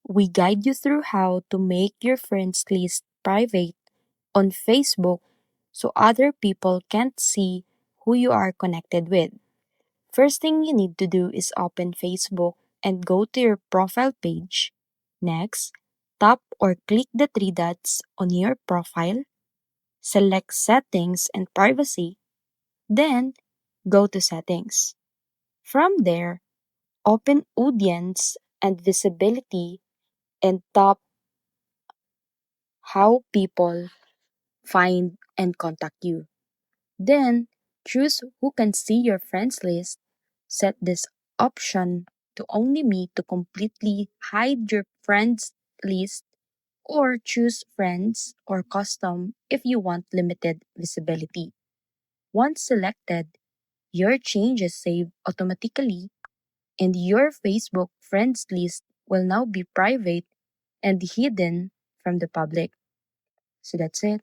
we guide you through how to make your friends list private on Facebook so other people can't see who you are connected with. First thing you need to do is open Facebook and go to your profile page. Next, tap or click the three dots on your profile, select Settings and Privacy, then go to Settings. From there, open Audience and Visibility and tap How People Find and Contact You. Then, choose who can see your friends list. Set this option to only me to completely hide your friends list, or choose friends or custom if you want limited visibility. Once selected, your changes save automatically and your Facebook friends list will now be private and hidden from the public. So that's it.